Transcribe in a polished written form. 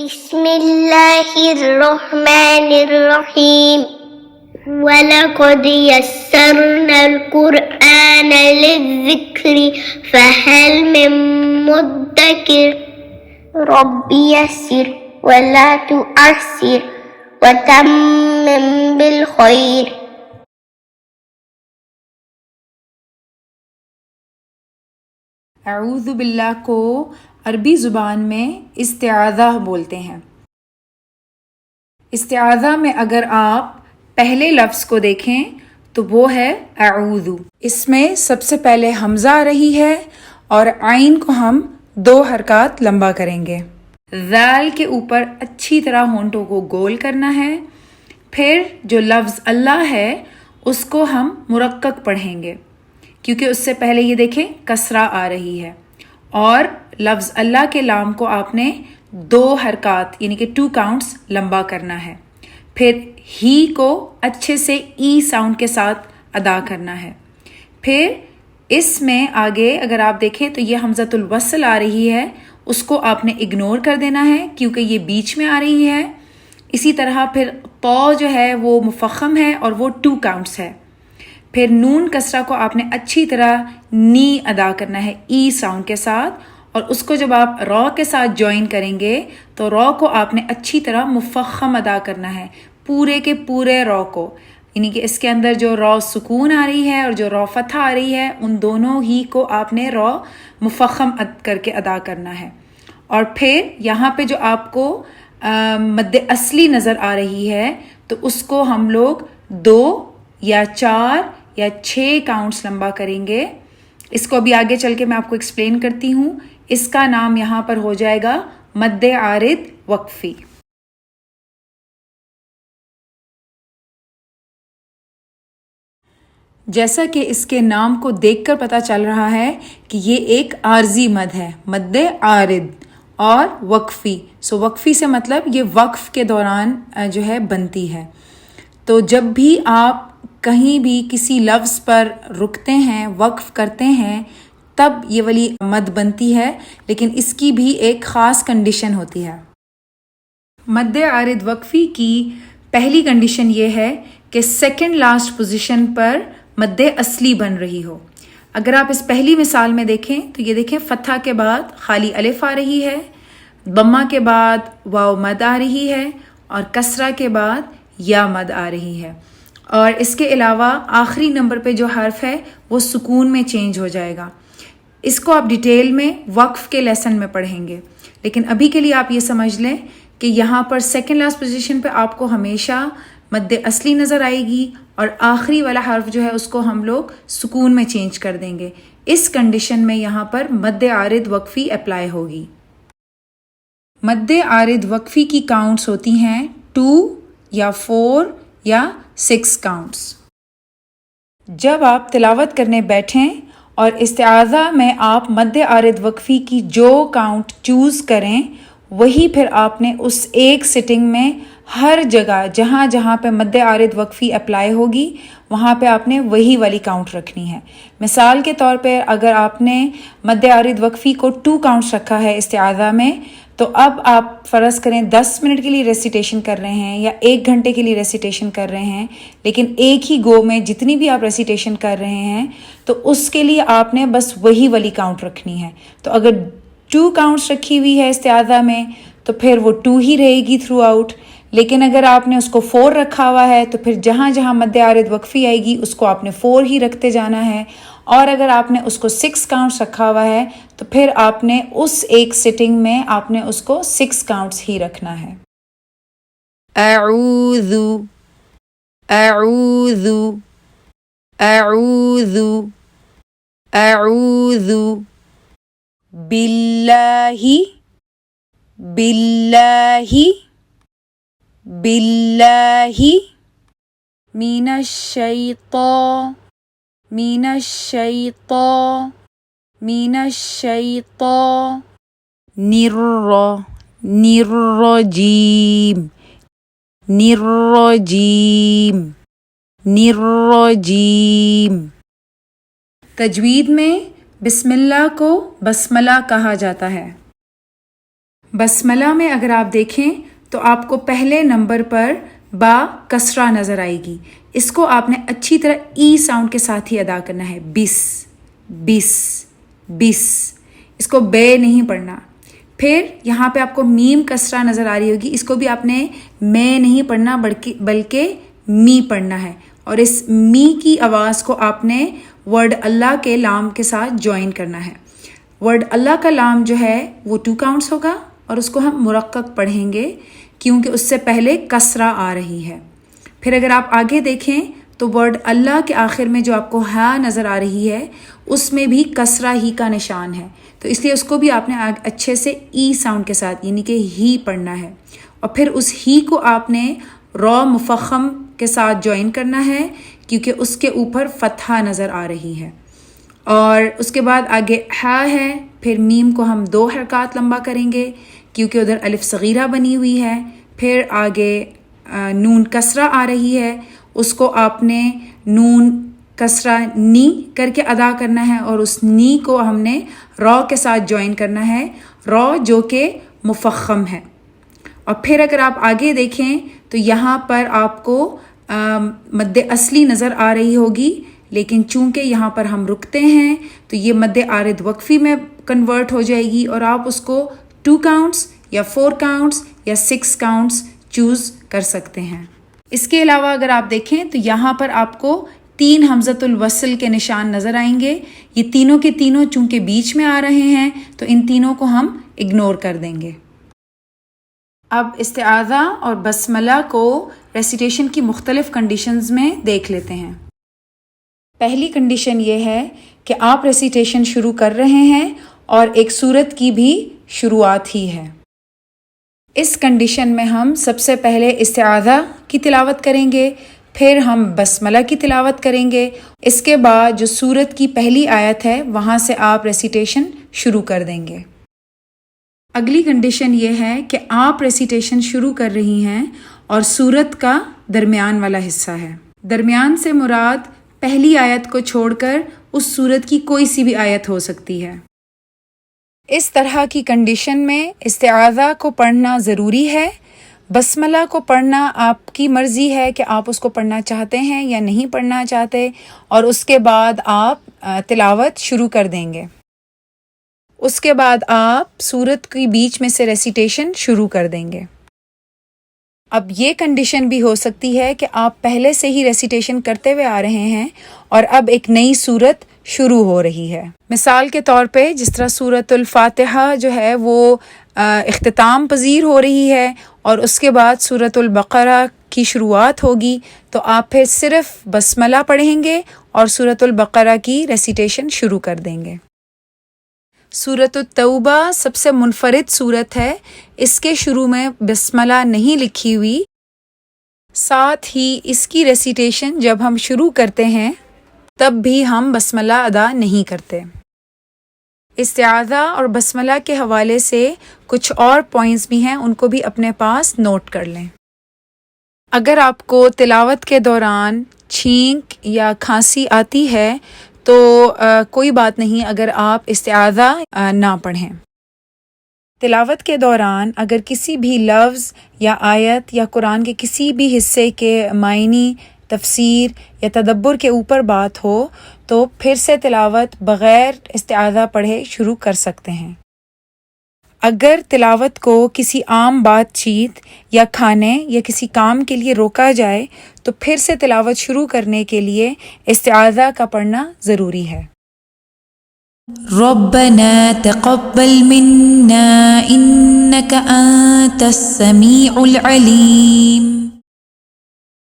بسم اللہ الرحمن الرحیم وَلَقَدْ يَسَّرْنَا الْقُرْآنَ لِلذِّكْرِ فَهَلْ مِن مُّدَّكِرٍ رَبِّ يَسِّرْ وَلَا تُعَسِّرْ وَتَمِّمْ بِالْخَيْرِ۔ اعوذ باللہ کو عربی زبان میں استعاذہ بولتے ہیں۔ استعاذہ میں اگر آپ پہلے لفظ کو دیکھیں تو وہ ہے اعوذ۔ اس میں سب سے پہلے حمزہ آ رہی ہے اور عین کو ہم 2 حرکات لمبا کریں گے۔ ذال کے اوپر اچھی طرح ہونٹوں کو گول کرنا ہے، پھر جو لفظ اللہ ہے اس کو ہم مرقق پڑھیں گے، کیونکہ اس سے پہلے یہ دیکھیں کسرہ آ رہی ہے، اور لفظ اللہ کے لام کو آپ نے 2 حرکات یعنی کہ 2 کاؤنٹس لمبا کرنا ہے، پھر ہی کو اچھے سے ای ساؤنڈ کے ساتھ ادا کرنا ہے۔ پھر اس میں آگے اگر آپ دیکھیں تو یہ حمزۃ الوصل آ رہی ہے، اس کو آپ نے اگنور کر دینا ہے کیونکہ یہ بیچ میں آ رہی ہے۔ اسی طرح پھر طا جو ہے وہ مفخم ہے اور وہ 2 کاؤنٹس ہے۔ پھر نون کسرہ کو آپ نے اچھی طرح نی ادا کرنا ہے ای ساؤنڈ کے ساتھ، اور اس کو جب آپ را کے ساتھ جوائن کریں گے تو را کو آپ نے اچھی طرح مفخم ادا کرنا ہے، پورے کے پورے را کو، یعنی کہ اس کے اندر جو را سکون آ رہی ہے اور جو را فتح آ رہی ہے ان دونوں ہی کو آپ نے را مفخم کر کے ادا کرنا ہے۔ اور پھر یہاں پہ جو آپ کو مد اصلی نظر آ رہی ہے تو اس کو ہم لوگ 2 یا 4 یا 6 کاؤنٹس لمبا کریں گے۔ اس کو ابھی آگے چل کے میں آپ کو ایکسپلین کرتی ہوں۔ اس کا نام یہاں پر ہو جائے گا مد عارض وقفی۔ جیسا کہ اس کے نام کو دیکھ کر پتہ چل رہا ہے کہ یہ ایک عارضی مد ہے، مد عارض اور وقفی۔ وقفی سے مطلب یہ وقف کے دوران جو ہے بنتی ہے۔ تو جب بھی آپ کہیں بھی کسی لفظ پر رکتے ہیں، وقف کرتے ہیں، تب یہ والی مد بنتی ہے، لیکن اس کی بھی ایک خاص کنڈیشن ہوتی ہے۔ مد عارض وقفی کی پہلی کنڈیشن یہ ہے کہ سیکنڈ لاسٹ پوزیشن پر مد اصلی بن رہی ہو۔ اگر آپ اس پہلی مثال میں دیکھیں تو یہ دیکھیں فتحہ کے بعد خالی الف آ رہی ہے، ضمہ کے بعد واو مد آ رہی ہے، اور کسرہ کے بعد یا مد آ رہی ہے، اور اس کے علاوہ آخری نمبر پہ جو حرف ہے وہ سکون میں چینج ہو جائے گا۔ اس کو آپ ڈیٹیل میں وقف کے لیسن میں پڑھیں گے، لیکن ابھی کے لیے آپ یہ سمجھ لیں کہ یہاں پر سیکنڈ لاسٹ پوزیشن پہ آپ کو ہمیشہ مد اصلی نظر آئے گی، اور آخری والا حرف جو ہے اس کو ہم لوگ سکون میں چینج کر دیں گے۔ اس کنڈیشن میں یہاں پر مد عارض وقفی اپلائی ہوگی۔ مد عارض وقفی کی کاؤنٹس ہوتی ہیں 2 یا 4 یا 6 کاؤنٹس۔ جب آپ تلاوت کرنے بیٹھیں اور استعاذہ میں آپ مد عارض وقفی کی جو کاؤنٹ چوز کریں وہی پھر آپ نے اس ایک سٹنگ میں ہر جگہ جہاں جہاں پہ مد عارض وقفی اپلائی ہوگی وہاں پہ آپ نے وہی والی کاؤنٹ رکھنی ہے۔ مثال کے طور پہ اگر آپ نے مد عارض وقفی کو 2 کاؤنٹس رکھا ہے استعاذہ میں، تو اب آپ فرض کریں 10 منٹ کے لیے ریسیٹیشن کر رہے ہیں یا 1 گھنٹے کے لیے ریسیٹیشن کر رہے ہیں، لیکن ایک ہی گو میں جتنی بھی آپ ریسیٹیشن کر رہے ہیں تو اس کے لیے آپ نے بس وہی والی کاؤنٹ رکھنی ہے۔ تو اگر 2 کاؤنٹس رکھی ہوئی ہے استعاذہ میں تو پھر وہ 2 ہی رہے گی تھرو آؤٹ، لیکن اگر آپ نے اس کو 4 رکھا ہوا ہے تو پھر جہاں جہاں مد عارض وقفی آئے گی اس کو آپ نے 4 ہی رکھتے جانا ہے، اور اگر آپ نے اس کو 6 کاؤنٹس رکھا ہوا ہے تو پھر آپ نے اس ایک سٹنگ میں آپ نے اس کو 6 کاؤنٹس ہی رکھنا ہے۔ اعوذ اعوذ اعوذ اعوذ باللہ باللہ باللہ من الشیطان من الشیطان من الشیطان الرجیم الرجیم الرجیم۔ تجوید میں بسم اللہ کو بسملہ کہا جاتا ہے۔ بسملہ میں اگر آپ دیکھیں تو آپ کو پہلے نمبر پر با کسرہ نظر آئے گی. اس کو آپ نے اچھی طرح ای ساؤنڈ کے ساتھ ہی ادا کرنا ہے. بس بس بس، اس کو بے نہیں پڑھنا. پھر یہاں پہ آپ کو میم کسرہ نظر آ رہی ہوگی، اس کو بھی آپ نے میں نہیں پڑھنا بلکہ می پڑھنا ہے. اور اس می کی آواز کو آپ نے ورڈ اللہ کے لام کے ساتھ جوائن کرنا ہے. ورڈ اللہ کا لام جو ہے وہ 2 کاؤنٹس ہوگا اور اس کو ہم مرقق پڑھیں گے کیونکہ اس سے پہلے کسرہ آ رہی ہے. پھر اگر آپ آگے دیکھیں تو ورڈ اللہ کے آخر میں جو آپ کو ہا نظر آ رہی ہے اس میں بھی کسرہ ہی کا نشان ہے، تو اس لیے اس کو بھی آپ نے اچھے سے ای ساؤنڈ کے ساتھ یعنی کہ ہی پڑھنا ہے. اور پھر اس ہی کو آپ نے را مفخم کے ساتھ جوائن کرنا ہے کیونکہ اس کے اوپر فتحہ نظر آ رہی ہے. اور اس کے بعد آگے ہا ہے، پھر میم کو ہم 2 حرکات لمبا کریں گے کیونکہ ادھر الف صغیرہ بنی ہوئی ہے. پھر آگے نون کسرہ آ رہی ہے، اس کو آپ نے نون کسرہ نی کر کے ادا کرنا ہے اور اس نی کو ہم نے را کے ساتھ جوائن کرنا ہے، را جو کہ مفخم ہے. اور پھر اگر آپ آگے دیکھیں تو یہاں پر آپ کو مد اصلی نظر آ رہی ہوگی، لیکن چونکہ یہاں پر ہم رکتے ہیں تو یہ مد عارض وقفی میں کنورٹ ہو جائے گی اور آپ اس کو 2 کاؤنٹس یا 4 کاؤنٹس یا 6 کاؤنٹس چوز کر سکتے ہیں. اس کے علاوہ اگر آپ دیکھیں تو یہاں پر آپ کو 3 حمزۃ الوصل کے نشان نظر آئیں گے. یہ تینوں کے تینوں چونکہ بیچ میں آ رہے ہیں تو ان تینوں کو ہم اگنور کر دیں گے. اب استعاذہ اور بسملہ کو ریسیٹیشن کی مختلف کنڈیشنز میں دیکھ لیتے ہیں. پہلی کنڈیشن یہ ہے کہ آپ ریسیٹیشن شروع کر رہے ہیں اور ایک سورت کی بھی شروعات ہی ہے. اس کنڈیشن میں ہم سب سے پہلے استعاذہ کی تلاوت کریں گے، پھر ہم بسملہ کی تلاوت کریں گے. اس کے بعد جو سورت کی پہلی آیت ہے وہاں سے آپ ریسیٹیشن شروع کر دیں گے. اگلی کنڈیشن یہ ہے کہ آپ ریسیٹیشن شروع کر رہی ہیں اور سورت کا درمیان والا حصہ ہے. درمیان سے مراد پہلی آیت کو چھوڑ کر اس سورت کی کوئی سی بھی آیت ہو سکتی ہے. اس طرح کی کنڈیشن میں استعاذہ کو پڑھنا ضروری ہے. بسملہ کو پڑھنا آپ کی مرضی ہے کہ آپ اس کو پڑھنا چاہتے ہیں یا نہیں پڑھنا چاہتے، اور اس کے بعد آپ تلاوت شروع کر دیں گے. اس کے بعد آپ سورت کی بیچ میں سے ریسیٹیشن شروع کر دیں گے. اب یہ کنڈیشن بھی ہو سکتی ہے کہ آپ پہلے سے ہی ریسیٹیشن کرتے ہوئے آ رہے ہیں اور اب ایک نئی سورت شروع ہو رہی ہے. مثال کے طور پہ جس طرح سورۃ الفاتحہ جو ہے وہ اختتام پذیر ہو رہی ہے اور اس کے بعد سورۃ البقرہ کی شروعات ہوگی، تو آپ پھر صرف بسملہ پڑھیں گے اور سورۃ البقرہ کی ریسیٹیشن شروع کر دیں گے. سورۃ التوبہ سب سے منفرد سورت ہے، اس کے شروع میں بسملہ نہیں لکھی ہوئی. ساتھ ہی اس کی ریسیٹیشن جب ہم شروع کرتے ہیں تب بھی ہم بسملہ ادا نہیں کرتے. استعاذہ اور بسملہ کے حوالے سے کچھ اور پوائنٹس بھی ہیں، ان کو بھی اپنے پاس نوٹ کر لیں. اگر آپ کو تلاوت کے دوران چھینک یا کھانسی آتی ہے تو کوئی بات نہیں اگر آپ استعاذہ نہ پڑھیں. تلاوت کے دوران اگر کسی بھی لفظ یا آیت یا قرآن کے کسی بھی حصے کے معنی، تفسیر یا تدبر کے اوپر بات ہو تو پھر سے تلاوت بغیر استعاذہ پڑھے شروع کر سکتے ہیں. اگر تلاوت کو کسی عام بات چیت یا کھانے یا کسی کام کے لیے روکا جائے تو پھر سے تلاوت شروع کرنے کے لیے استعاذہ کا پڑھنا ضروری ہے. ربنا تقبل منا انك انت السميع العليم